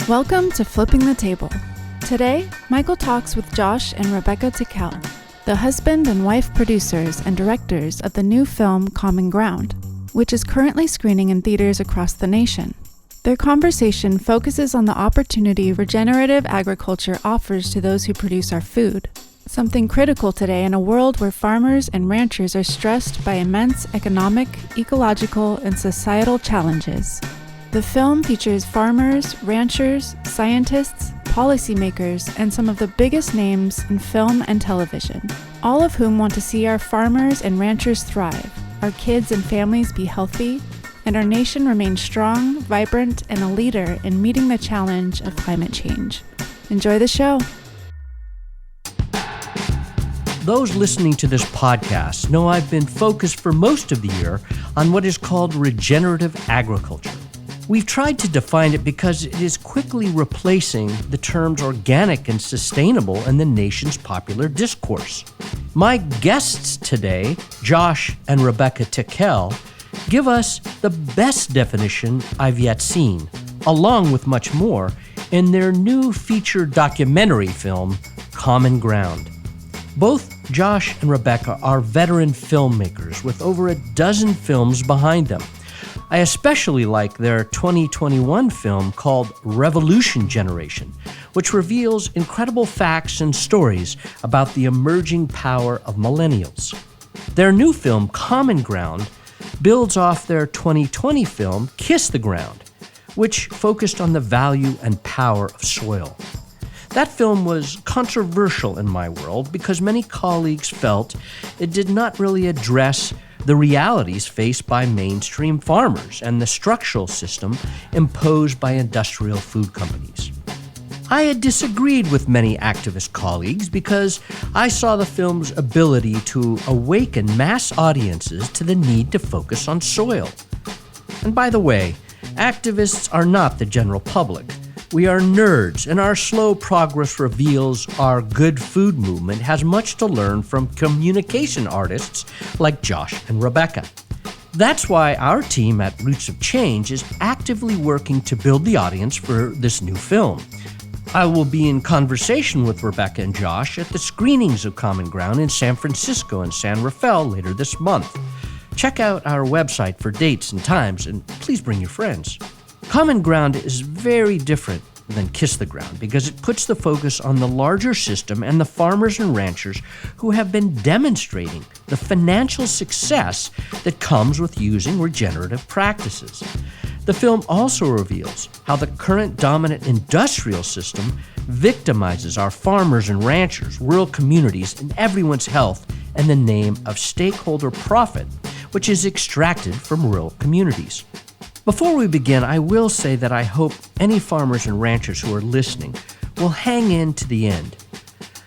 Welcome to Flipping the Table. Today, Michael talks with Josh and Rebecca Tickell, the husband and wife producers and directors of the new film Common Ground, which is currently screening in theaters across the nation. Their conversation focuses on the opportunity regenerative agriculture offers to those who produce our food, something critical today in a world where farmers and ranchers are stressed by immense economic, ecological, and societal challenges. The film features farmers, ranchers, scientists, policymakers, and some of the biggest names in film and television, all of whom want to see our farmers and ranchers thrive, our kids and families be healthy, and our nation remain strong, vibrant, and a leader in meeting the challenge of climate change. Enjoy the show. Those listening to this podcast know I've been focused for most of the year on what is called regenerative agriculture. We've tried to define it because it is quickly replacing the terms organic and sustainable in the nation's popular discourse. My guests today, Josh and Rebecca Tickell, give us the best definition I've yet seen, along with much more, in their new feature documentary film, Common Ground. Both Josh and Rebecca are veteran filmmakers with over a dozen films behind them. I especially like their 2021 film called Revolution Generation, which reveals incredible facts and stories about the emerging power of millennials. Their new film, Common Ground, builds off their 2020 film, Kiss the Ground, which focused on the value and power of soil. That film was controversial in my world because many colleagues felt it did not really address the realities faced by mainstream farmers and the structural system imposed by industrial food companies. I had disagreed with many activist colleagues because I saw the film's ability to awaken mass audiences to the need to focus on soil. And by the way, activists are not the general public. We are nerds, and our slow progress reveals our good food movement has much to learn from communication artists like Josh and Rebecca. That's why our team at Roots of Change is actively working to build the audience for this new film. I will be in conversation with Rebecca and Josh at the screenings of Common Ground in San Francisco and San Rafael later this month. Check out our website for dates and times, and please bring your friends. Common Ground is very different than Kiss the Ground because it puts the focus on the larger system and the farmers and ranchers who have been demonstrating the financial success that comes with using regenerative practices. The film also reveals how the current dominant industrial system victimizes our farmers and ranchers, rural communities, and everyone's health in the name of stakeholder profit, which is extracted from rural communities. Before we begin, I will say that I hope any farmers and ranchers who are listening will hang in to the end.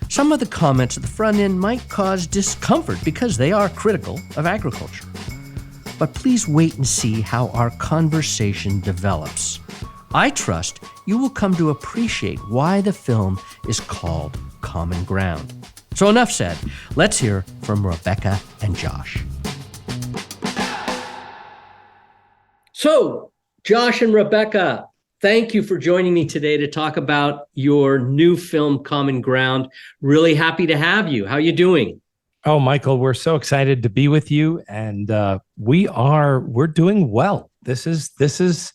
Some of the comments at the front end might cause discomfort because they are critical of agriculture. But please wait and see how our conversation develops. I trust you will come to appreciate why the film is called Common Ground. So enough said. Let's hear from Rebecca and Josh. So, Josh and Rebecca, thank you for joining me today to talk about your new film, Common Ground. Really happy to have you. How are you doing? Oh, Michael, we're so excited to be with you, and we're doing well. This is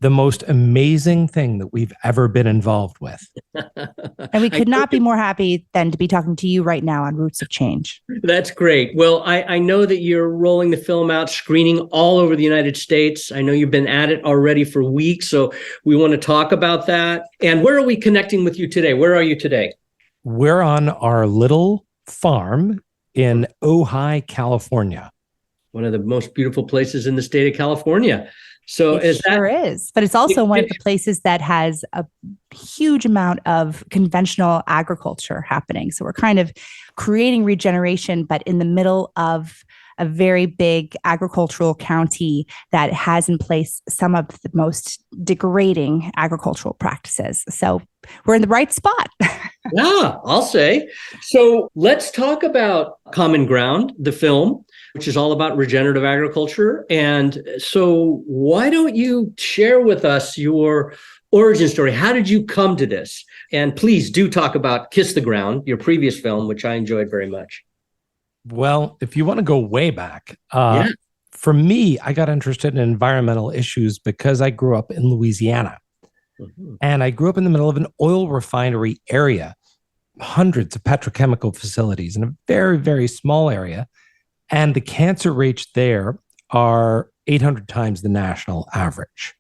the most amazing thing that we've ever been involved with. And we could not be more happy than to be talking to you right now on Roots of Change. That's great. Well, I know that you're rolling the film out, screening all over the United States. I know you've been at it already for weeks, so we want to talk about that. And where are we connecting with you today? Where are you today? We're on our little farm in Ojai, California. One of the most beautiful places in the state of California. So it sure is, but it's also one of the places that has a huge amount of conventional agriculture happening. So we're kind of creating regeneration, but in the middle of a very big agricultural county that has in place some of the most degrading agricultural practices. So we're in the right spot. Yeah, I'll say. So let's talk about Common Ground, the film, which is all about regenerative agriculture. And so why don't you share with us your origin story. How did you come to this? And please do talk about Kiss the Ground, your previous film, which I enjoyed very much. Well, if you want to go way back, Yeah. for me, I got interested in environmental issues because I grew up in Louisiana. And I grew up in the middle of an oil refinery area, hundreds of petrochemical facilities in a very, very small area. And the cancer rates there are 800 times the national average.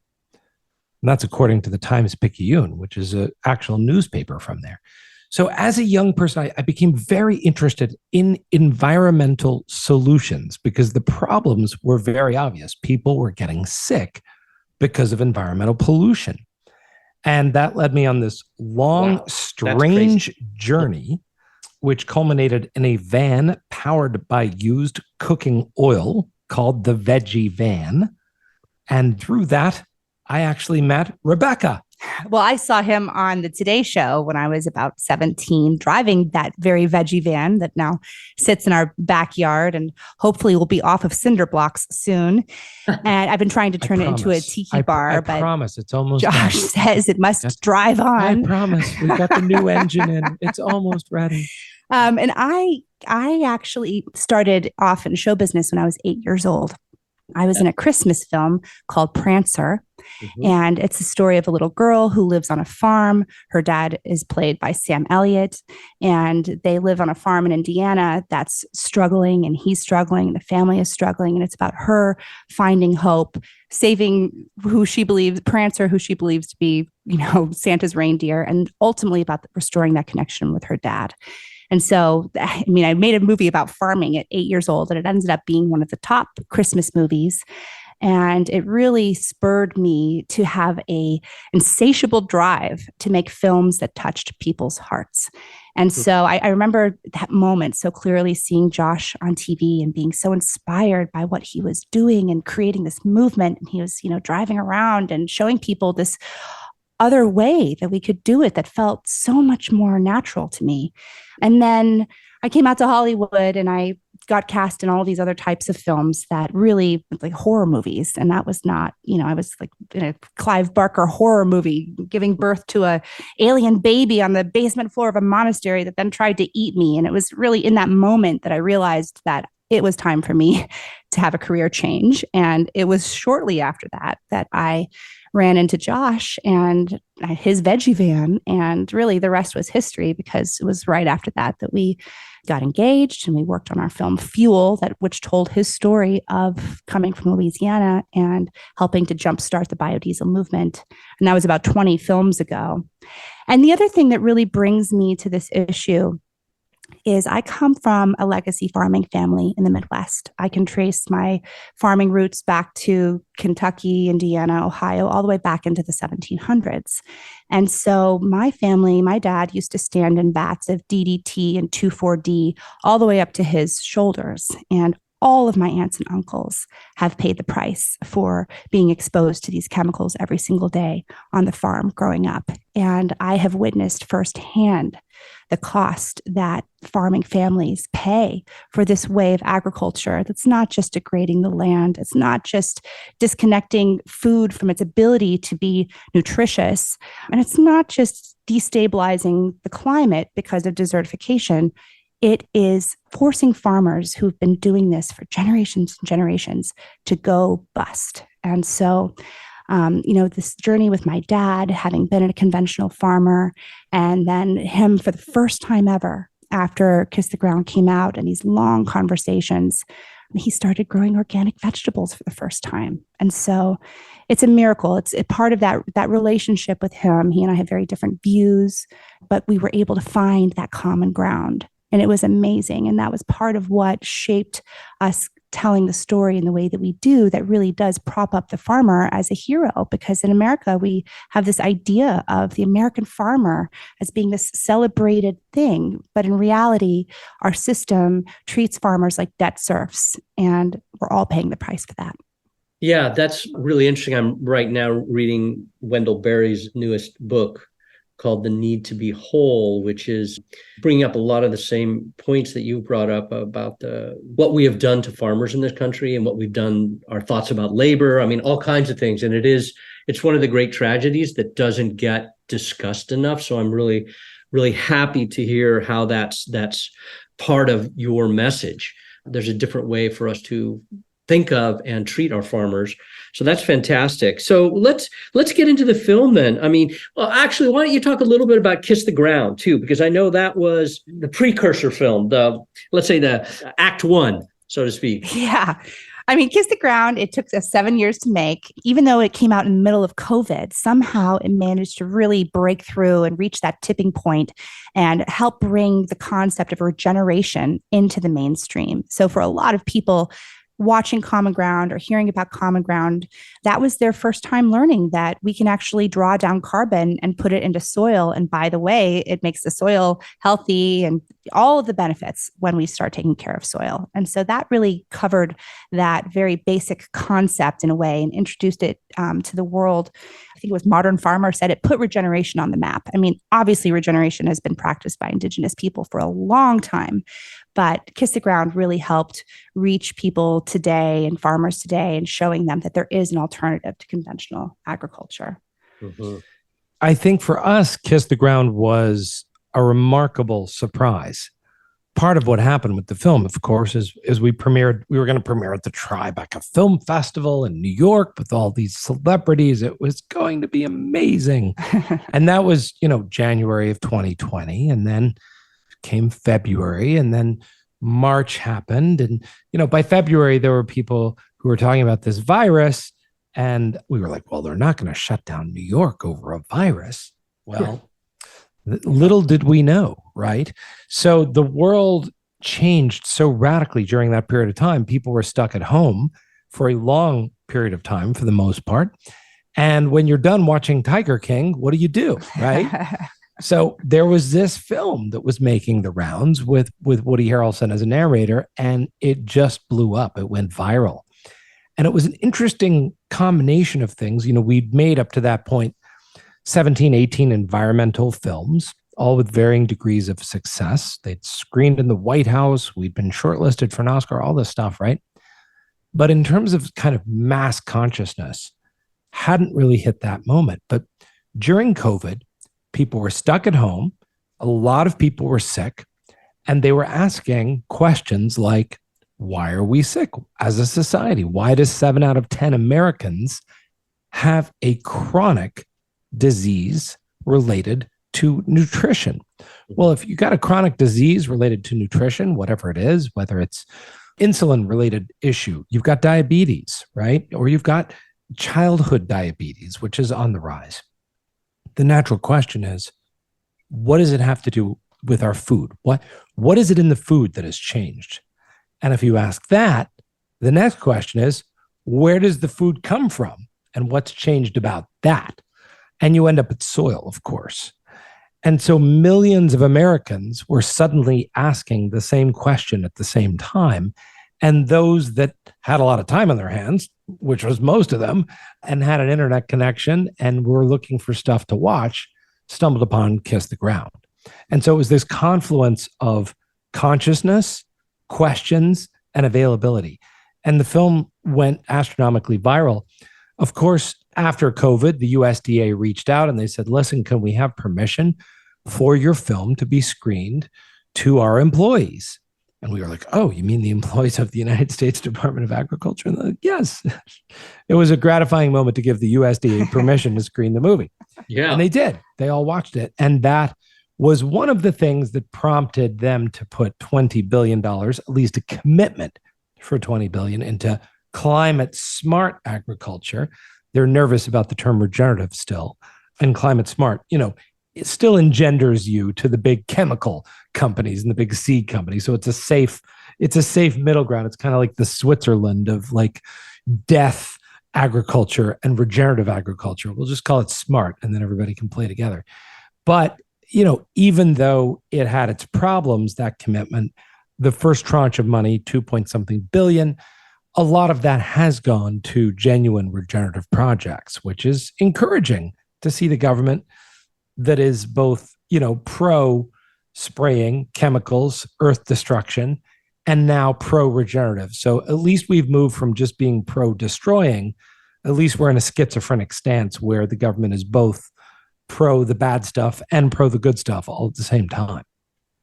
And that's according to the Times-Picayune, which is an actual newspaper from there. So as a young person, I became very interested in environmental solutions because the problems were very obvious. People were getting sick because of environmental pollution. And that led me on this long, strange journey, which culminated in a van powered by used cooking oil called the Veggie Van. And through that, I actually met Rebecca. Well, I saw him on the Today Show when I was about 17, driving that very veggie van that now sits in our backyard and hopefully will be off of cinder blocks soon. And I've been trying to turn it into a tiki bar, but I promise it's almost Josh done. says it must drive on. I promise we've got the new engine in. It's almost ready. And I actually started off in show business when I was 8 years old. I was in a Christmas film called Prancer. And it's a story of a little girl who lives on a farm. Her dad is played by Sam Elliott, and they live on a farm in Indiana that's struggling, and he's struggling, and the family is struggling. And it's about her finding hope, saving who she believes, Prancer, who she believes to be, Santa's reindeer, and ultimately about restoring that connection with her dad. And so, I made a movie about farming at 8 years old, and it ended up being one of the top Christmas movies. And it really spurred me to have an insatiable drive to make films that touched people's hearts. And so I remember that moment so clearly, seeing Josh on TV and being so inspired by what he was doing and creating this movement. And he was, driving around and showing people this other way that we could do it that felt so much more natural to me. And then I came out to Hollywood and I got cast in all these other types of films that really like horror movies. And that was not, I was like in a Clive Barker horror movie, giving birth to a alien baby on the basement floor of a monastery that then tried to eat me. And it was really in that moment that I realized that it was time for me to have a career change. And it was shortly after that I ran into Josh and his veggie van. And really the rest was history, because it was right after that we got engaged and we worked on our film Fuel, which told his story of coming from Louisiana and helping to jumpstart the biodiesel movement. And that was about 20 films ago. And the other thing that really brings me to this issue is I come from a legacy farming family in the Midwest. I can trace my farming roots back to Kentucky, Indiana, Ohio, all the way back into the 1700s. And so my family, my dad used to stand in vats of DDT and 2,4-D all the way up to his shoulders. And all of my aunts and uncles have paid the price for being exposed to these chemicals every single day on the farm growing up. And I have witnessed firsthand the cost that farming families pay for this way of agriculture that's not just degrading the land. It's not just disconnecting food from its ability to be nutritious. And it's not just destabilizing the climate because of desertification. It is forcing farmers who've been doing this for generations and generations to go bust. And so, this journey with my dad, having been a conventional farmer, and then him for the first time ever after Kiss the Ground came out and these long conversations, he started growing organic vegetables for the first time. And so it's a miracle. It's a part of that relationship with him. He and I have very different views, but we were able to find that common ground. And it was amazing. And that was part of what shaped us telling the story in the way that we do, that really does prop up the farmer as a hero. Because in America, we have this idea of the American farmer as being this celebrated thing. But in reality, our system treats farmers like debt serfs, and we're all paying the price for that. Yeah, that's really interesting. I'm right now reading Wendell Berry's newest book called The Need to Be Whole, which is bringing up a lot of the same points that you brought up about what we have done to farmers in this country and what we've done, our thoughts about labor. I mean, all kinds of things. And it is it's one of the great tragedies that doesn't get discussed enough. So I'm really, really happy to hear how that's part of your message. There's a different way for us to think of and treat our farmers. So that's fantastic. So let's get into the film then. I mean, well, actually, why don't you talk a little bit about Kiss the Ground too? Because I know that was the precursor film, let's say the Act One, so to speak. Yeah. I mean, Kiss the Ground, it took us 7 years to make. Even though it came out in the middle of COVID, somehow it managed to really break through and reach that tipping point and help bring the concept of regeneration into the mainstream. So for a lot of people, watching Common Ground or hearing about Common Ground, that was their first time learning that we can actually draw down carbon and put it into soil. And by the way, it makes the soil healthy and all of the benefits when we start taking care of soil. And so that really covered that very basic concept in a way and introduced it to the world. I think it was Modern Farmer said it put regeneration on the map. I mean, obviously regeneration has been practiced by Indigenous people for a long time, but Kiss the Ground really helped reach people today and farmers today and showing them that there is an alternative to conventional agriculture. Mm-hmm. I think for us, Kiss the Ground was a remarkable surprise. Part of what happened with the film, of course, is we were going to premiere at the Tribeca Film Festival in New York with all these celebrities. It was going to be amazing. And that was, January of 2020. And then came February, and then March happened. And, by February, there were people who were talking about this virus. And we were like, well, they're not going to shut down New York over a virus. Well, little did we know, right? So the world changed so radically during that period of time. People were stuck at home for a long period of time, for the most part. And when you're done watching Tiger King, what do? Right? So there was this film that was making the rounds with Woody Harrelson as a narrator, and it just blew up. It went viral. And it was an interesting combination of things. We'd made up to that point 17, 18 environmental films, all with varying degrees of success. They'd screened in the White House. We'd been shortlisted for an Oscar, all this stuff, right? But in terms of kind of mass consciousness, hadn't really hit that moment. But during COVID, people were stuck at home. A lot of people were sick, and they were asking questions like, why are we sick as a society? Why does 7 out of 10 Americans have a chronic disease related to nutrition? Well, if you got a chronic disease related to nutrition, whatever it is, whether it's insulin related issue, you've got diabetes, right? Or you've got childhood diabetes, which is on the rise. The natural question is, what does it have to do with our food? What is it in the food that has changed? And if you ask that, the next question is, where does the food come from? And what's changed about that? And you end up at soil, of course. And so millions of Americans were suddenly asking the same question at the same time. And those that had a lot of time on their hands, which was most of them, and had an internet connection and were looking for stuff to watch, stumbled upon Kiss the Ground. And so it was this confluence of consciousness, questions, and availability. And the film went astronomically viral. Of course, after COVID, the USDA reached out and they said, listen, can we have permission for your film to be screened to our employees? And we were like, oh, you mean the employees of the United States Department of Agriculture? And like, yes. It was a gratifying moment to give the USDA permission to screen the movie. Yeah. And they did. They all watched it. And that was one of the things that prompted them to put $20 billion, at least a commitment for $20 billion, into climate smart agriculture. They're nervous about the term regenerative still. And climate smart, it still engenders you to the big chemical companies and the big seed companies. So it's a safe middle ground. It's kind of like the Switzerland of like death agriculture and regenerative agriculture. We'll just call it smart, and then everybody can play together. But, even though it had its problems, that commitment, the first tranche of money, 2-point-something billion, a lot of that has gone to genuine regenerative projects, which is encouraging to see the government that is both, pro spraying chemicals, earth destruction, and now pro regenerative. So at least we've moved from just being pro destroying, at least we're in a schizophrenic stance where the government is both pro the bad stuff and pro the good stuff all at the same time.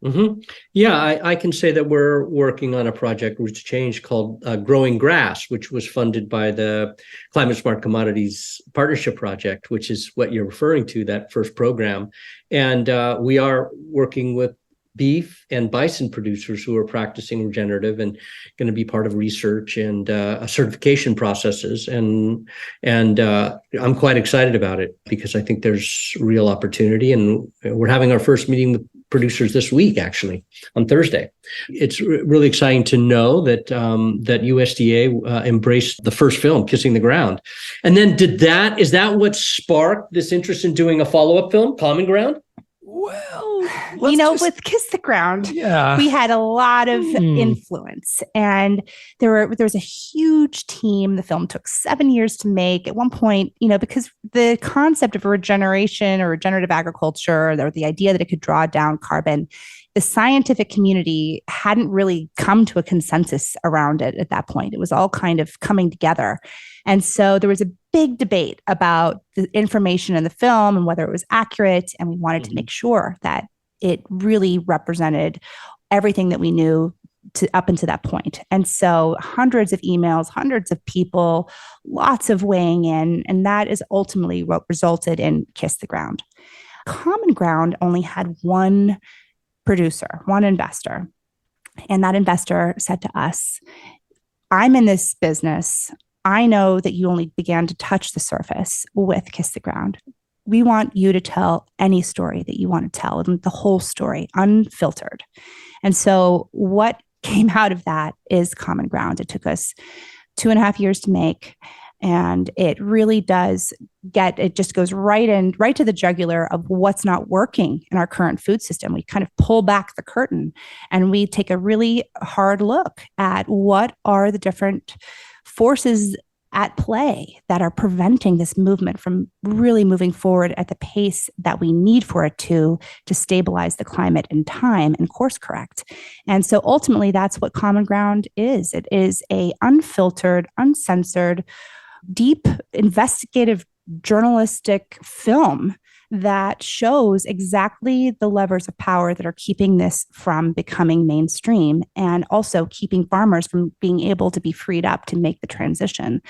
Mm-hmm. Yeah, I can say that we're working on a project Roots to Change called Growing Grass, which was funded by the Climate Smart Commodities Partnership Project, which is what you're referring to, that first program. And we are working with beef and bison producers who are practicing regenerative and going to be part of research and certification processes. And I'm quite excited about it because I think there's real opportunity. And we're having our first meeting with producers this week, actually, on Thursday. It's really exciting to know that that USDA embraced the first film, Kissing the Ground. And then is that what sparked this interest in doing a follow-up film, Common Ground? Well, with Kiss the Ground, yeah, we had a lot of influence, and there was a huge team. The film took 7 years to make. At one point, because the concept of regeneration or regenerative agriculture, or the idea that it could draw down carbon, the scientific community hadn't really come to a consensus around it at that point. It was all kind of coming together. And so there was a big debate about the information in the film and whether it was accurate. And we wanted to make sure that it really represented everything that we knew up until that point. And so hundreds of emails, hundreds of people, lots of weighing in. And that is ultimately what resulted in Kiss the Ground. Common Ground only had one producer, one investor. And that investor said to us, I'm in this business. I know that you only began to touch the surface with Kiss the Ground. We want you to tell any story that you want to tell, and the whole story, unfiltered. And so what came out of that is Common Ground. It took us 2.5 years to make. And it really does it just goes right to the jugular of what's not working in our current food system. We kind of pull back the curtain and we take a really hard look at what are the different forces at play that are preventing this movement from really moving forward at the pace that we need for it to stabilize the climate in time and course correct. And so ultimately, that's what Common Ground is. It is a unfiltered, uncensored, deep investigative journalistic film that shows exactly the levers of power that are keeping this from becoming mainstream and also keeping farmers from being able to be freed up to make the transition.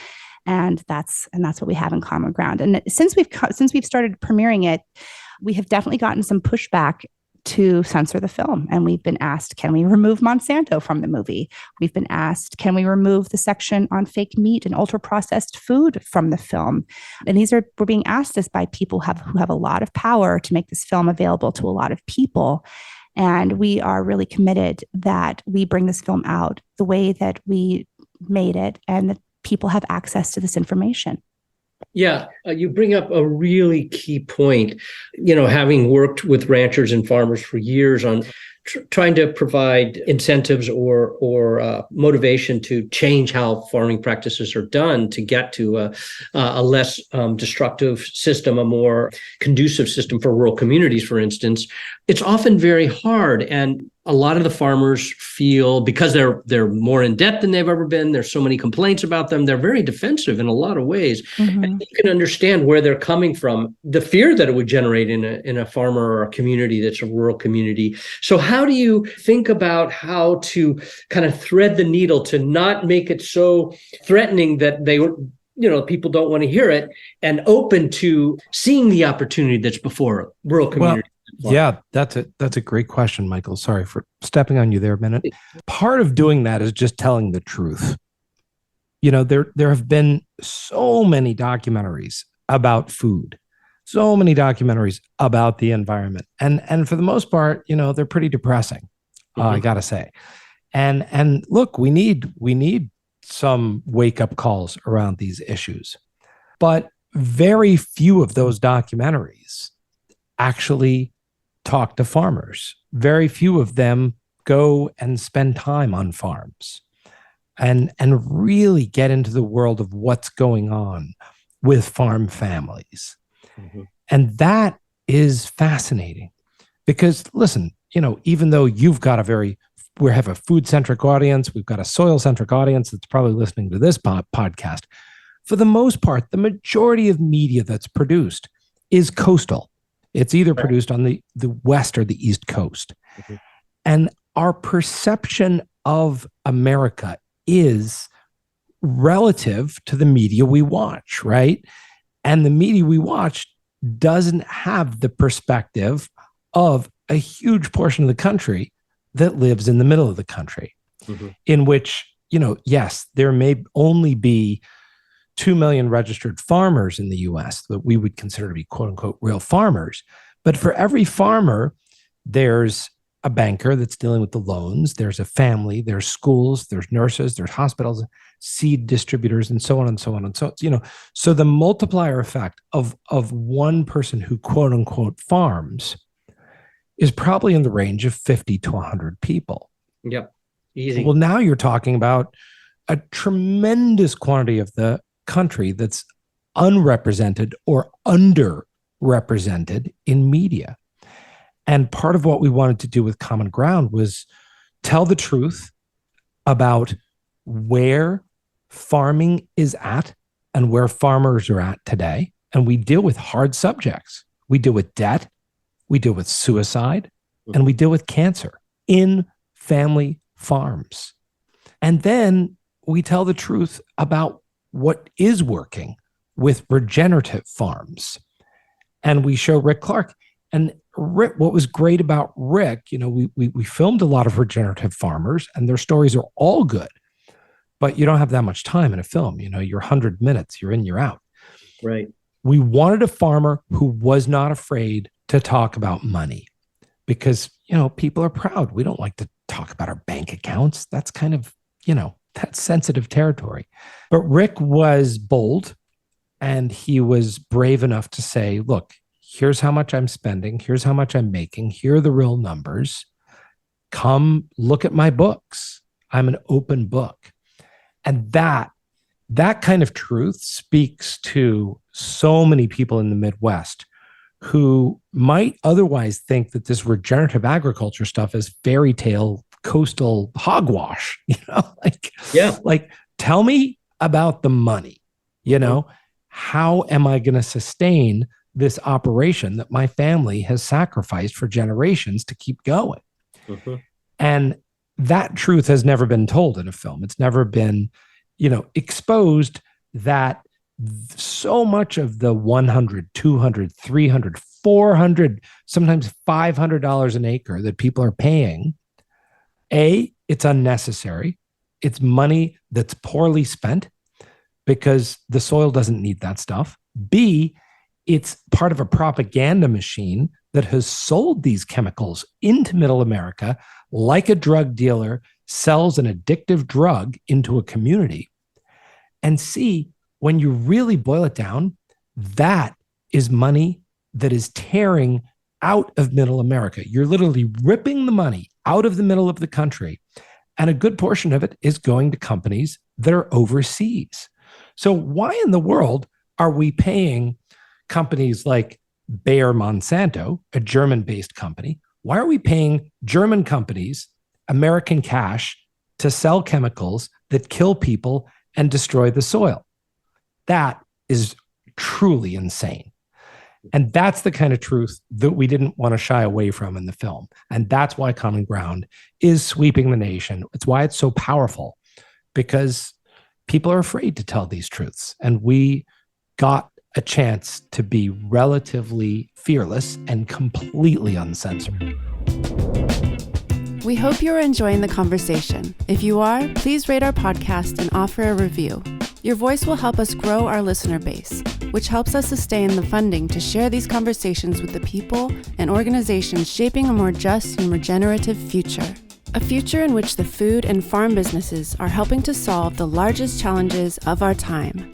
And that's what we have in Common Ground. And since we've started premiering it, we have definitely gotten some pushback to censor the film. And we've been asked, can we remove Monsanto from the movie? We've been asked, can we remove the section on fake meat and ultra-processed food from the film? And we're being asked this by people who have a lot of power to make this film available to a lot of people. And we are really committed that we bring this film out the way that we made it and that people have access to this information. Yeah, you bring up a really key point. Having worked with ranchers and farmers for years on trying to provide incentives or motivation to change how farming practices are done to get to a less destructive system, a more conducive system for rural communities, for instance, it's often very hard. And a lot of the farmers feel, because they're more in debt than they've ever been, there's so many complaints about them, they're very defensive in a lot of ways. Mm-hmm. And you can understand where they're coming from, the fear that it would generate in a farmer or a community that's a rural community. So how do you think about how to kind of thread the needle to not make it so threatening that people don't want to hear it, and open to seeing the opportunity that's before rural communities? Yeah, that's a great question, Michael. Sorry for stepping on you there a minute. Part of doing that is just telling the truth. There have been so many documentaries about food, so many documentaries about the environment, and for the most part, they're pretty depressing. I gotta say, and look, we need some wake up calls around these issues, but very few of those documentaries actually talk to farmers. Very few of them go and spend time on farms and really get into the world of what's going on with farm families. Mm-hmm. And that is fascinating because, listen, even though we have a food-centric audience, we've got a soil-centric audience that's probably listening to this podcast, for the most part, the majority of media that's produced is coastal. It's either produced on the west or the east coast. Mm-hmm. And our perception of America is relative to the media we watch, right? And the media we watch doesn't have the perspective of a huge portion of the country that lives in the middle of the country, mm-hmm. in which, yes, there may only be 2 million registered farmers in the US that we would consider to be quote unquote real farmers. But for every farmer, there's a banker that's dealing with the loans. There's a family, there's schools, there's nurses, there's hospitals, seed distributors, and so on and so on. And so, so the multiplier effect of one person who quote unquote farms is probably in the range of 50 to 100 people. Yep. Easy. Well, now you're talking about a tremendous quantity of the country that's unrepresented or underrepresented in media. And part of what we wanted to do with Common Ground was tell the truth about where farming is at and where farmers are at today. And we deal with hard subjects. We deal with debt, we deal with suicide, and we deal with cancer in family farms. And then we tell the truth about what is working with regenerative farms. And we show Rick Clark. And Rick, what was great about Rick, we filmed a lot of regenerative farmers and their stories are all good, but you don't have that much time in a film. You're 100 minutes, you're in, you're out. Right. We wanted a farmer who was not afraid to talk about money because, people are proud. We don't like to talk about our bank accounts. That's kind of, that's sensitive territory. But Rick was bold and he was brave enough to say, look, here's how much I'm spending. Here's how much I'm making. Here are the real numbers. Come look at my books. I'm an open book. And that kind of truth speaks to so many people in the Midwest who might otherwise think that this regenerative agriculture stuff is fairy tale coastal hogwash, like tell me about the money, how am I going to sustain this operation that my family has sacrificed for generations to keep going? Mm-hmm. And that truth has never been told in a film. It's never been, exposed that so much of the $100, $200, $300, $400, sometimes $500 an acre that people are paying, it's unnecessary. It's money that's poorly spent because the soil doesn't need that stuff. B, it's part of a propaganda machine that has sold these chemicals into Middle America like a drug dealer sells an addictive drug into a community. And C, when you really boil it down, that is money that is tearing out of Middle America. You're literally ripping the money out of the middle of the country. And a good portion of it is going to companies that are overseas. So why in the world are we paying companies like Bayer Monsanto, a German-based company? Why are we paying German companies American cash to sell chemicals that kill people and destroy the soil? That is truly insane. And that's the kind of truth that we didn't want to shy away from in the film. And that's why Common Ground is sweeping the nation. It's why it's so powerful, because people are afraid to tell these truths. And we got a chance to be relatively fearless and completely uncensored. We hope you're enjoying the conversation. If you are, please rate our podcast and offer a review. Your voice will help us grow our listener base, which helps us sustain the funding to share these conversations with the people and organizations shaping a more just and regenerative future. A future in which the food and farm businesses are helping to solve the largest challenges of our time.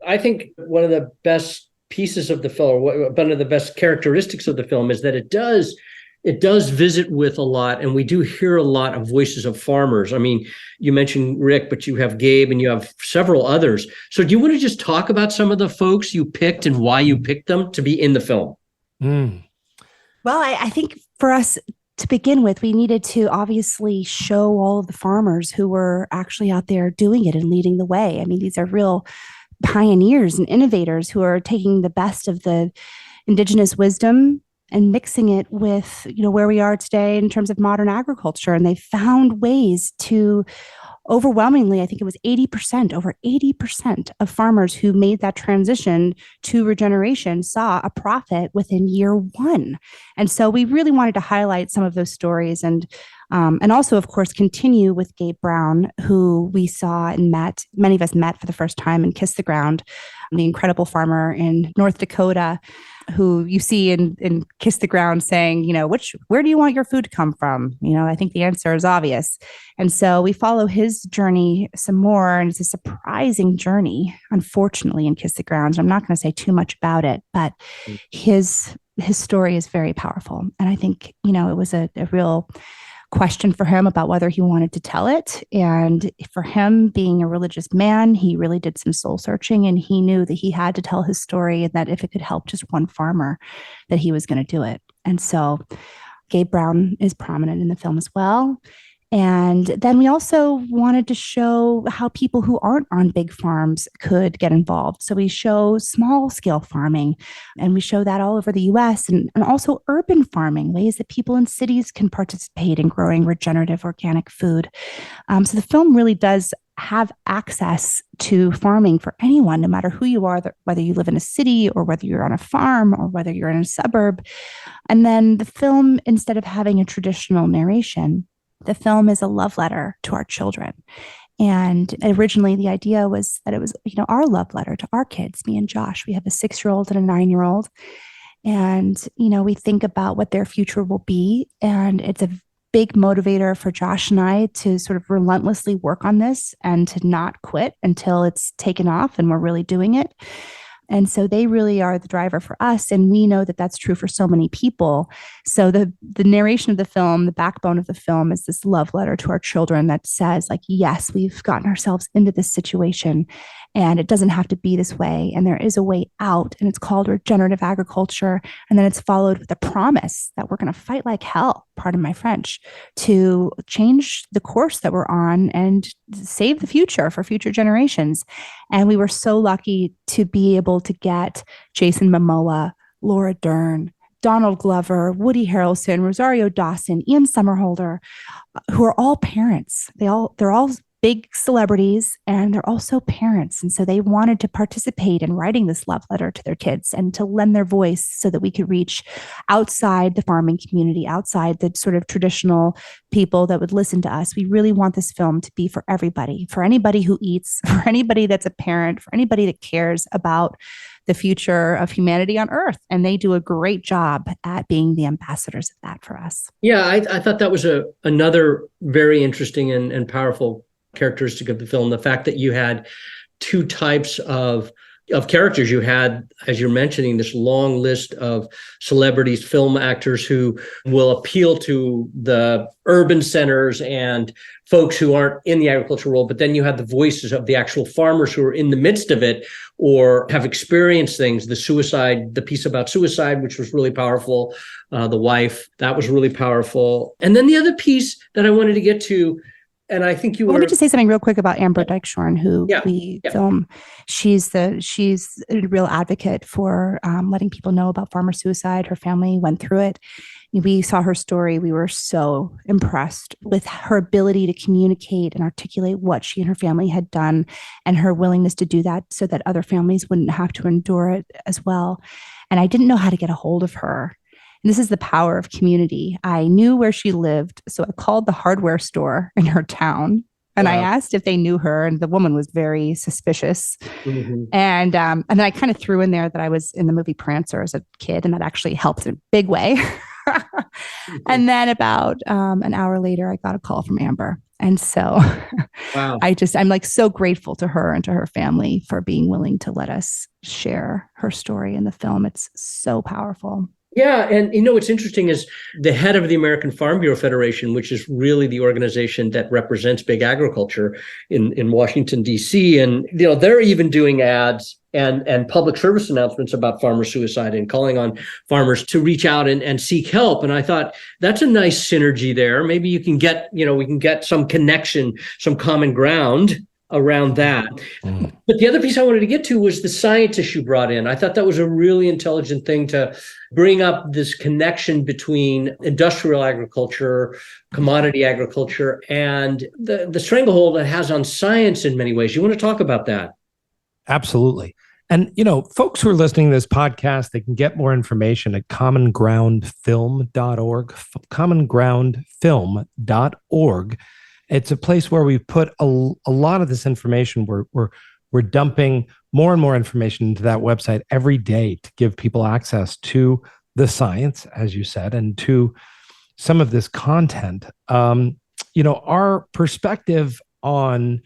I think one of the best pieces of the film, or one of the best characteristics of the film, is that it does visit with a lot, and we do hear a lot of voices of farmers. I mean, you mentioned Rick, but you have Gabe and you have several others. So do you want to just talk about some of the folks you picked and why you picked them to be in the film? Well, I think for us, to begin with, we needed to obviously show all of the farmers who were actually out there doing it and leading the way. I mean, these are real pioneers and innovators who are taking the best of the indigenous wisdom and mixing it with, where we are today in terms of modern agriculture. And they found ways to overwhelmingly, I think it was 80%, over 80% of farmers who made that transition to regeneration saw a profit within year one. And so we really wanted to highlight some of those stories and also, of course, continue with Gabe Brown, who we saw and met, many of us met for the first time in Kiss the Ground, the incredible farmer in North Dakota, who you see in Kiss the Ground saying, where do you want your food to come from? I think the answer is obvious. And so we follow his journey some more, and it's a surprising journey, unfortunately, in Kiss the Ground. I'm not going to say too much about it, but his story is very powerful. And I think, it was a real question for him about whether he wanted to tell it. And for him, being a religious man, he really did some soul searching, and he knew that he had to tell his story, and that if it could help just one farmer, that he was going to do it. And so Gabe Brown is prominent in the film as well. And then we also wanted to show how people who aren't on big farms could get involved. So we show small scale farming, and we show that all over the US, and also urban farming, ways that people in cities can participate in growing regenerative organic food. So the film really does have access to farming for anyone, no matter who you are, whether you live in a city or whether you're on a farm or whether you're in a suburb. And then the film, instead of having a traditional narration, the film is a love letter to our children. And originally the idea was that it was, our love letter to our kids, me and Josh. We have a 6-year-old and a 9-year-old. And, we think about what their future will be. And it's a big motivator for Josh and I to sort of relentlessly work on this and to not quit until it's taken off and we're really doing it. And so they really are the driver for us. And we know that that's true for so many people. So the narration of the film, the backbone of the film, is this love letter to our children that says, yes, we've gotten ourselves into this situation and it doesn't have to be this way. And there is a way out, and it's called regenerative agriculture. And then it's followed with a promise that we're going to fight like hell, pardon my French, to change the course that we're on and save the future for future generations. And we were so lucky to be able to get Jason Momoa, Laura Dern, Donald Glover, Woody Harrelson, Rosario Dawson, Ian Somerhalder, who are all parents. They're all big celebrities, and they're also parents. And so they wanted to participate in writing this love letter to their kids and to lend their voice so that we could reach outside the farming community, outside the sort of traditional people that would listen to us. We really want this film to be for everybody, for anybody who eats, for anybody that's a parent, for anybody that cares about the future of humanity on Earth. And they do a great job at being the ambassadors of that for us. Yeah, I thought that was another very interesting and powerful characteristic of the film, the fact that you had two types of characters. You had, as you're mentioning, this long list of celebrities, film actors who will appeal to the urban centers and folks who aren't in the agricultural world. But then you had the voices of the actual farmers who are in the midst of it or have experienced things. The piece about suicide, which was really powerful. The wife, that was really powerful. And then the other piece that I wanted to get to, and I think Let me just say something real quick about Amber Dykeshorn, who we film. She's a real advocate for letting people know about farmer suicide. Her family went through it. We saw her story. We were so impressed with her ability to communicate and articulate what she and her family had done, and her willingness to do that so that other families wouldn't have to endure it as well. And I didn't know how to get a hold of her. And this is the power of community. I knew where she lived, so I called the hardware store in her town, and I asked if they knew her, and the woman was very suspicious. Mm-hmm. And then I kind of threw in there that I was in the movie Prancer as a kid, and that actually helped in a big way. Mm-hmm. And then about an hour later, I got a call from Amber. And so wow. I'm like so grateful to her and to her family for being willing to let us share her story in the film. It's so powerful. Yeah. And what's interesting is the head of the American Farm Bureau Federation, which is really the organization that represents big agriculture in Washington, D.C. And, they're even doing ads and public service announcements about farmer suicide and calling on farmers to reach out and seek help. And I thought that's a nice synergy there. Maybe we can get some connection, some common ground around that. But the other piece I wanted to get to was the scientists you brought in. I thought that was a really intelligent thing to bring up, this connection between industrial agriculture, commodity agriculture, and the stranglehold it has on science in many ways. You want to talk about that? Absolutely. And, folks who are listening to this podcast, they can get more information at commongroundfilm.org, commongroundfilm.org. It's a place where we put a lot of this information. We're dumping more and more information into that website every day to give people access to the science, as you said, and to some of this content. Our perspective on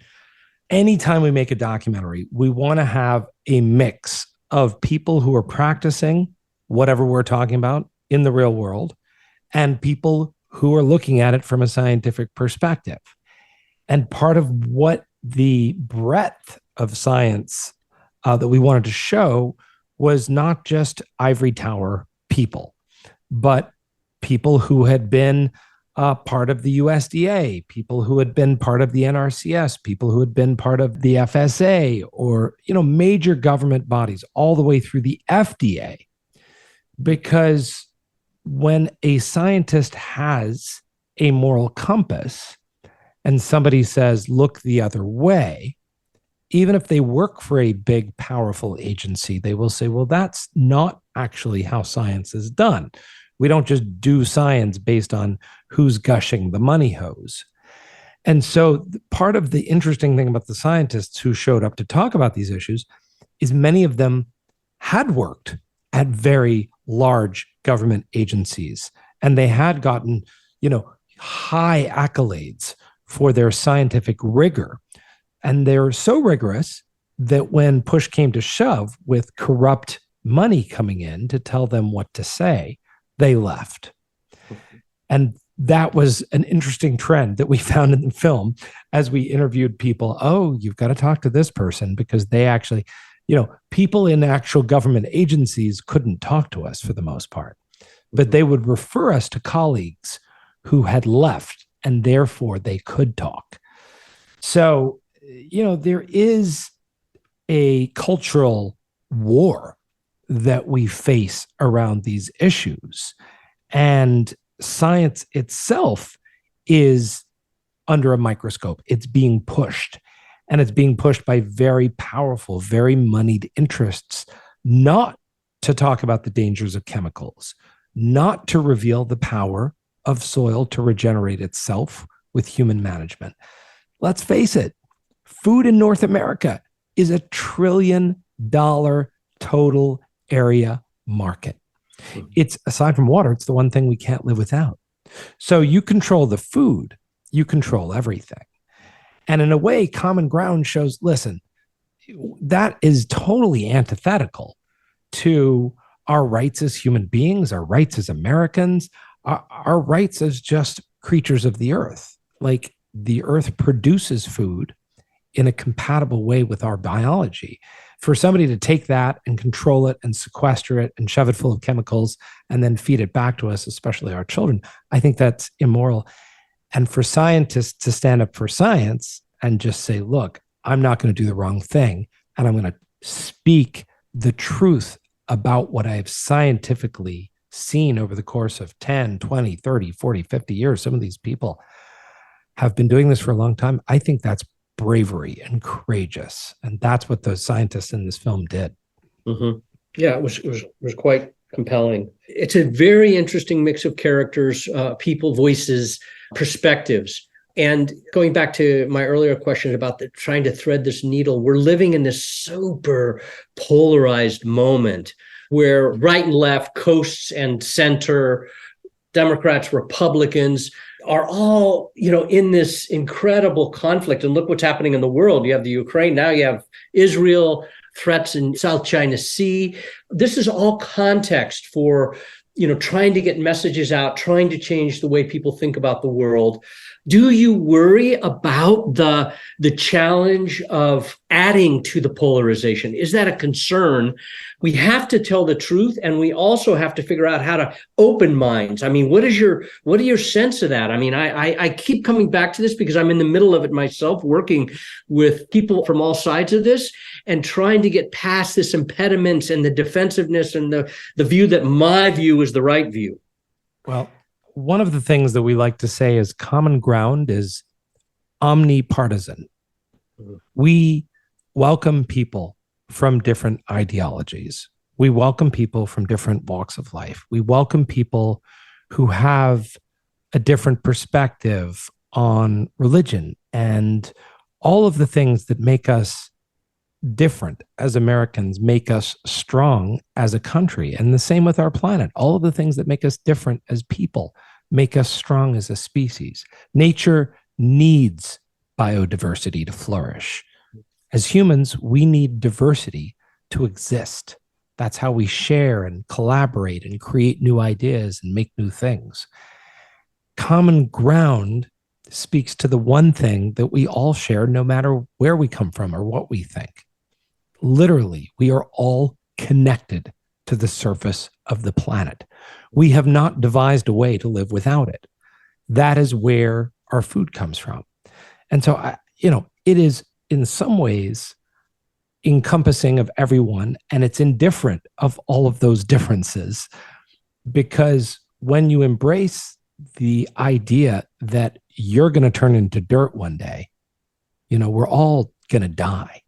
anytime we make a documentary, we want to have a mix of people who are practicing whatever we're talking about in the real world and people who are looking at it from a scientific perspective. And part of what the breadth of science that we wanted to show was not just ivory tower people, but people who had been part of the USDA, people who had been part of the NRCS, people who had been part of the FSA, or major government bodies, all the way through the FDA. Because when a scientist has a moral compass and somebody says, look the other way, even if they work for a big, powerful agency, they will say, well, that's not actually how science is done. We don't just do science based on who's gushing the money hose. And so part of the interesting thing about the scientists who showed up to talk about these issues is many of them had worked at very large government agencies, and they had gotten, high accolades for their scientific rigor. And they're so rigorous that when push came to shove with corrupt money coming in to tell them what to say, they left. And that was an interesting trend that we found in the film as we interviewed people. Oh, you've got to talk to this person because they actually, people in actual government agencies couldn't talk to us for the most part, but they would refer us to colleagues who had left and therefore they could talk. So, there is a cultural war that we face around these issues. And science itself is under a microscope. It's being pushed. And it's being pushed by very powerful, very moneyed interests, not to talk about the dangers of chemicals, not to reveal the power of soil to regenerate itself with human management. Let's face it, food in North America is $1 trillion total area market. It's, aside from water, it's the one thing we can't live without. So you control the food, you control everything. And in a way, Common Ground shows, listen, that is totally antithetical to our rights as human beings, our rights as Americans, our rights as just creatures of the earth. Like, the earth produces food in a compatible way with our biology. For somebody to take that and control it and sequester it and shove it full of chemicals and then feed it back to us, especially our children, I think that's immoral. And for scientists to stand up for science and just say, look, I'm not going to do the wrong thing, and I'm going to speak the truth about what I've scientifically seen over the course of 10, 20, 30, 40, 50 years. Some of these people have been doing this for a long time. I think that's bravery and courageous. And that's what those scientists in this film did. Mm-hmm. Yeah, it was quite compelling. It's a very interesting mix of characters, people, voices, perspectives. And going back to my earlier question about trying to thread this needle, we're living in this super polarized moment where right and left, coasts and center, Democrats, Republicans are all, in this incredible conflict. And look what's happening in the world. You have the Ukraine, now you have Israel, threats in South China Sea. This is all context for trying to get messages out, trying to change the way people think about the world. Do you worry about the challenge of adding to the polarization? Is that a concern? We have to tell the truth, and we also have to figure out how to open minds. I mean, what are your sense of that? I mean, I keep coming back to this because I'm in the middle of it myself, working with people from all sides of this and trying to get past this impediments and the defensiveness and the view that my view is the right view. Well, one of the things that we like to say is common ground is omnipartisan. We welcome people from different ideologies. We welcome people from different walks of life. We welcome people who have a different perspective on religion and all of the things that make us different as Americans, make us strong as a country. And the same with our planet. All of the things that make us different as people make us strong as a species. Nature needs biodiversity to flourish. As humans, we need diversity to exist. That's how we share and collaborate and create new ideas and make new things. Common ground speaks to the one thing that we all share, no matter where we come from or what we think. Literally, we are all connected to the surface of the planet. We have not devised a way to live without it. That is where our food comes from. And so, it is in some ways encompassing of everyone, and it's indifferent of all of those differences, because when you embrace the idea that you're going to turn into dirt one day, we're all going to die.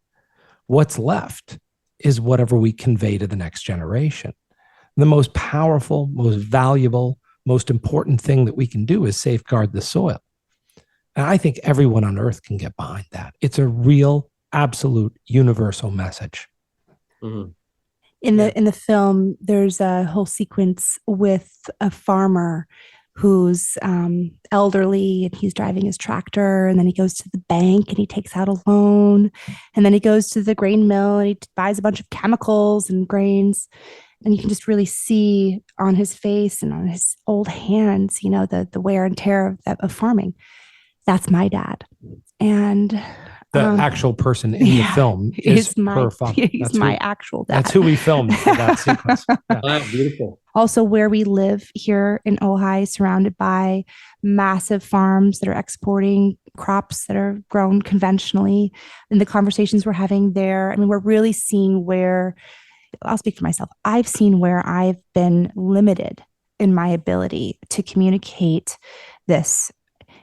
What's left is whatever we convey to the next generation. The most powerful, most valuable, most important thing that we can do is safeguard the soil. And I think everyone on earth can get behind that. It's a real, absolute, universal message. Mm-hmm. In the film, there's a whole sequence with a farmer who's elderly, and he's driving his tractor, and then he goes to the bank and he takes out a loan, and then he goes to the grain mill and he buys a bunch of chemicals and grains, and you can just really see on his face and on his old hands, the wear and tear of farming. That's my dad. And the actual person in the film is her father. He's my actual dad. That's who we filmed for that sequence. Yeah. Wow, beautiful. Also, where we live here in Ojai, surrounded by massive farms that are exporting crops that are grown conventionally. And the conversations we're having there, I mean, we're really seeing where, I'll speak for myself, I've seen where I've been limited in my ability to communicate this.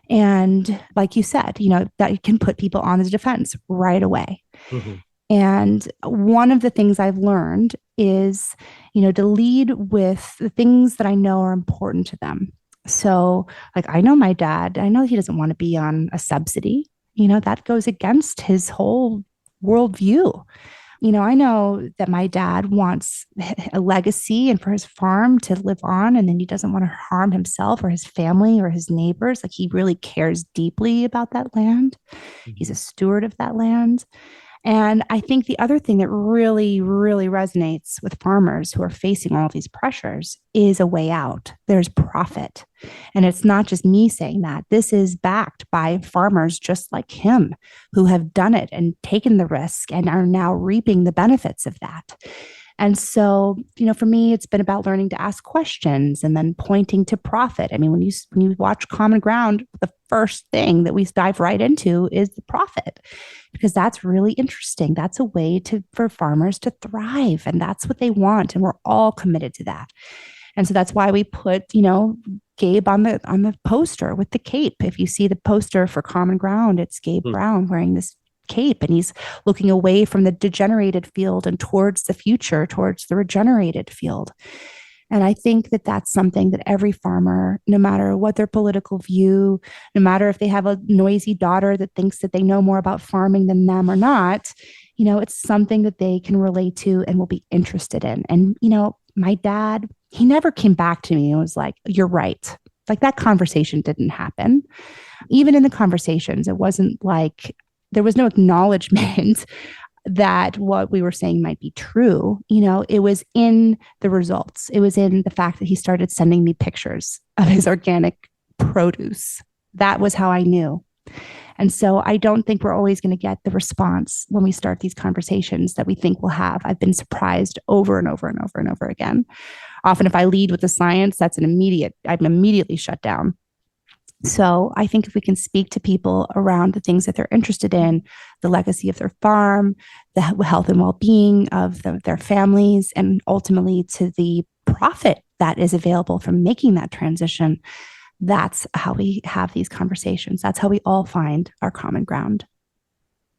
And like you said, that can put people on the defense right away. Mm-hmm. And one of the things I've learned is, to lead with the things that I know are important to them. So like, I know my dad, I know he doesn't want to be on a subsidy, that goes against his whole worldview. I know that my dad wants a legacy and for his farm to live on, and then he doesn't want to harm himself or his family or his neighbors. Like, he really cares deeply about that land. Mm-hmm. He's a steward of that land. And I think the other thing that really, really resonates with farmers who are facing all these pressures is a way out. There's profit. And it's not just me saying that. This is backed by farmers just like him who have done it and taken the risk and are now reaping the benefits of that. And so, for me, it's been about learning to ask questions and then pointing to profit. I mean, when you watch Common Ground, the first thing that we dive right into is the profit, because that's really interesting. That's a way for farmers to thrive, and that's what they want. And we're all committed to that. And so that's why we put, Gabe on the poster with the cape. If you see the poster for Common Ground, it's Gabe Brown wearing this cape, and he's looking away from the degenerated field and towards the future, towards the regenerated field. And I think that that's something that every farmer, no matter what their political view, no matter if they have a noisy daughter that thinks that they know more about farming than them or not, it's something that they can relate to and will be interested in. And, my dad, he never came back to me and was like, "You're right." Like, that conversation didn't happen. Even in the conversations, it wasn't like, there was no acknowledgement that what we were saying might be true. It was in the results. It was in the fact that he started sending me pictures of his organic produce. That was how I knew. And so I don't think we're always going to get the response when we start these conversations that we think we'll have. I've been surprised over and over and over and over again. Often if I lead with the science, I'm immediately shut down. So I think if we can speak to people around the things that they're interested in, the legacy of their farm, the health and well-being of their families, and ultimately to the profit that is available from making that transition, that's how we have these conversations. That's how we all find our common ground.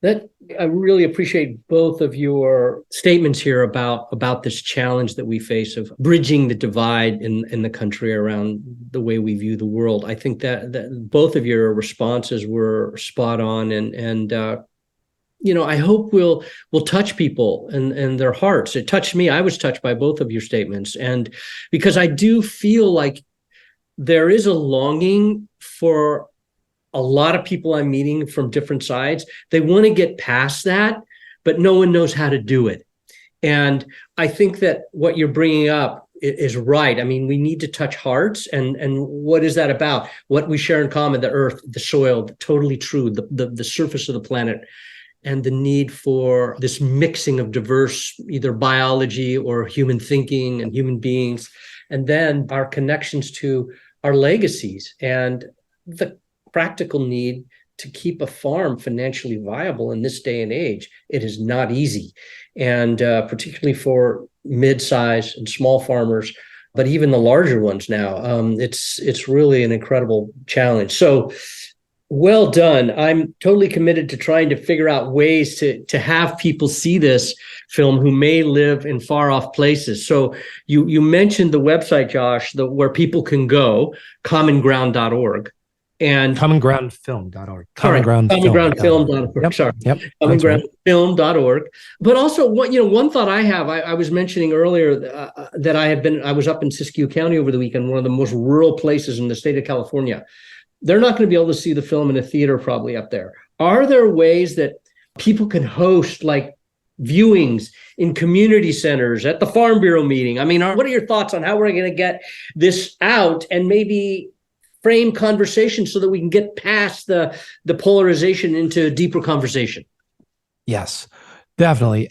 I really appreciate both of your statements here about this challenge that we face of bridging the divide in the country around the way we view the world. I think that both of your responses were spot on, and I hope we'll touch people and their hearts. It touched me. I was touched by both of your statements, and because I do feel like there is a longing for a lot of people I'm meeting from different sides. They want to get past that, but no one knows how to do it. And I think that what you're bringing up is right. I mean, we need to touch hearts. And what is that about? What we share in common, the earth, the soil, totally true, the surface of the planet, and the need for this mixing of diverse, either biology or human thinking and human beings, and then our connections to our legacies and the practical need to keep a farm financially viable in this day and age. It is not easy. And particularly for mid-size and small farmers, but even the larger ones now, it's really an incredible challenge. So well done. I'm totally committed to trying to figure out ways to have people see this film who may live in far off places. So you mentioned the website, Josh, where people can go, commonground.org. And commongroundfilm.org. Commongroundfilm.org. Yep. Sorry. Yep. Commongroundfilm.org. But also, one thought I have, I was mentioning earlier that I was up in Siskiyou County over the weekend, one of the most rural places in the state of California. They're not going to be able to see the film in a theater probably up there. Are there ways that people can host like viewings in community centers, at the Farm Bureau meeting? I mean, what are your thoughts on how we're going to get this out and maybe frame conversation so that we can get past the polarization into deeper conversation? Yes, definitely.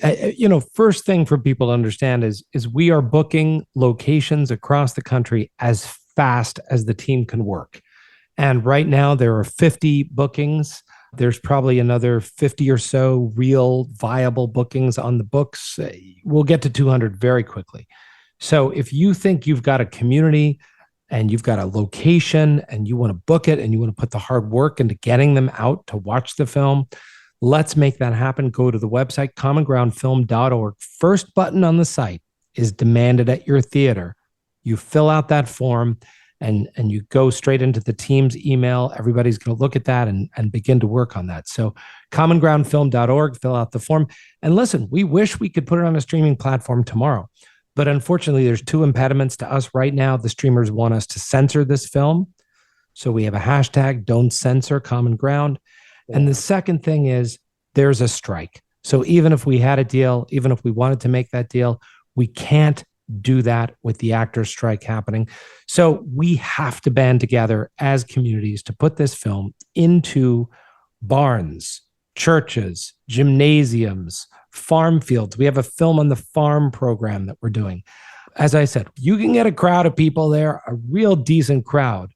First thing for people to understand is we are booking locations across the country as fast as the team can work. And right now there are 50 bookings. There's probably another 50 or so real viable bookings on the books. We'll get to 200 very quickly. So if you think you've got a community and you've got a location and you want to book it and you want to put the hard work into getting them out to watch the film, let's make that happen. Go to the website, commongroundfilm.org. First button on the site is demanded at your theater. You fill out that form and you go straight into the team's email. Everybody's going to look at that and begin to work on that. So commongroundfilm.org, fill out the form. And listen, we wish we could put it on a streaming platform tomorrow. But unfortunately, there's two impediments to us right now. The streamers want us to censor this film. So we have a hashtag, don't censor Common Ground. Yeah. And the second thing is there's a strike. So even if we had a deal, even if we wanted to make that deal, we can't do that with the actors' strike happening. So we have to band together as communities to put this film into barns, churches, gymnasiums, farm fields. We have a film on the farm program that we're doing. As I said, you can get a crowd of people there, a real decent crowd.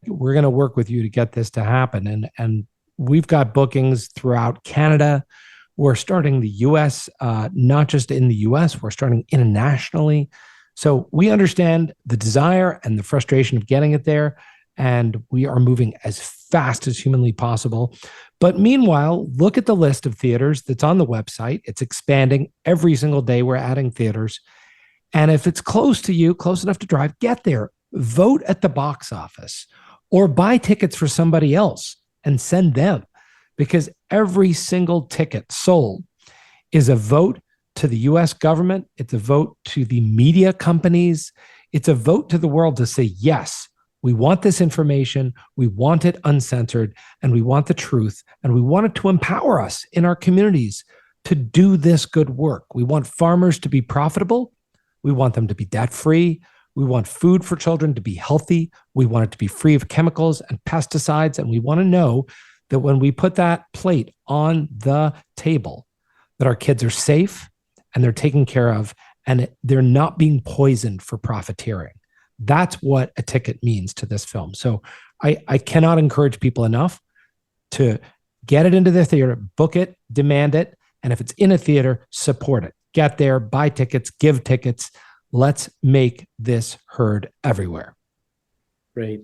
We're going to work with you to get this to happen. And we've got bookings throughout Canada. We're starting the US, not just in the US, we're starting internationally. So we understand the desire and the frustration of getting it there, and we are moving as fast as humanly possible. But meanwhile, look at the list of theaters that's on the website. It's expanding every single day. We're adding theaters. And if it's close to you, close enough to drive, get there. Vote at the box office or buy tickets for somebody else and send them, because every single ticket sold is a vote to the US government. It's a vote to the media companies. It's a vote to the world to say, yes, we want this information. We want it uncensored, and we want the truth, and we want it to empower us in our communities to do this good work. We want farmers to be profitable. We want them to be debt-free. We want food for children to be healthy. We want it to be free of chemicals and pesticides. And we want to know that when we put that plate on the table, that our kids are safe and they're taken care of and they're not being poisoned for profiteering. That's what A Ticket means to this film. So I cannot encourage people enough to get it into the theater, book it, demand it. And if it's in a theater, support it. Get there, buy tickets, give tickets. Let's make this heard everywhere. Great.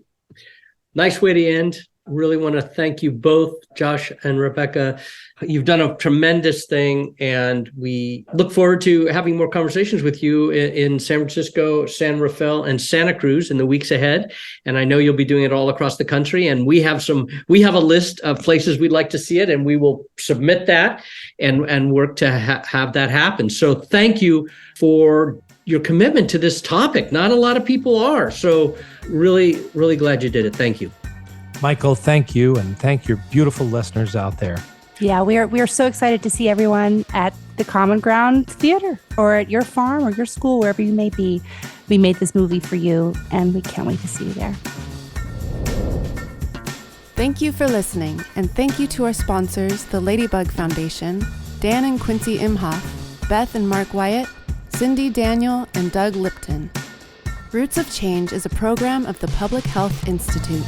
Nice way to end. Really want to thank you both, Josh and Rebecca. You've done a tremendous thing, and we look forward to having more conversations with you in San Francisco, San Rafael, and Santa Cruz in the weeks ahead. And I know you'll be doing it all across the country. And we have a list of places we'd like to see it, and we will submit that and work to have that happen. So thank you for your commitment to this topic. Not a lot of people are. So really, really glad you did it. Thank you. Michael, thank you, and thank your beautiful listeners out there. Yeah, we are so excited to see everyone at the Common Ground Theater or at your farm or your school, wherever you may be. We made this movie for you, and we can't wait to see you there. Thank you for listening, and thank you to our sponsors, the Ladybug Foundation, Dan and Quincy Imhoff, Beth and Mark Wyatt, Cindy Daniel, and Doug Lipton. Roots of Change is a program of the Public Health Institute.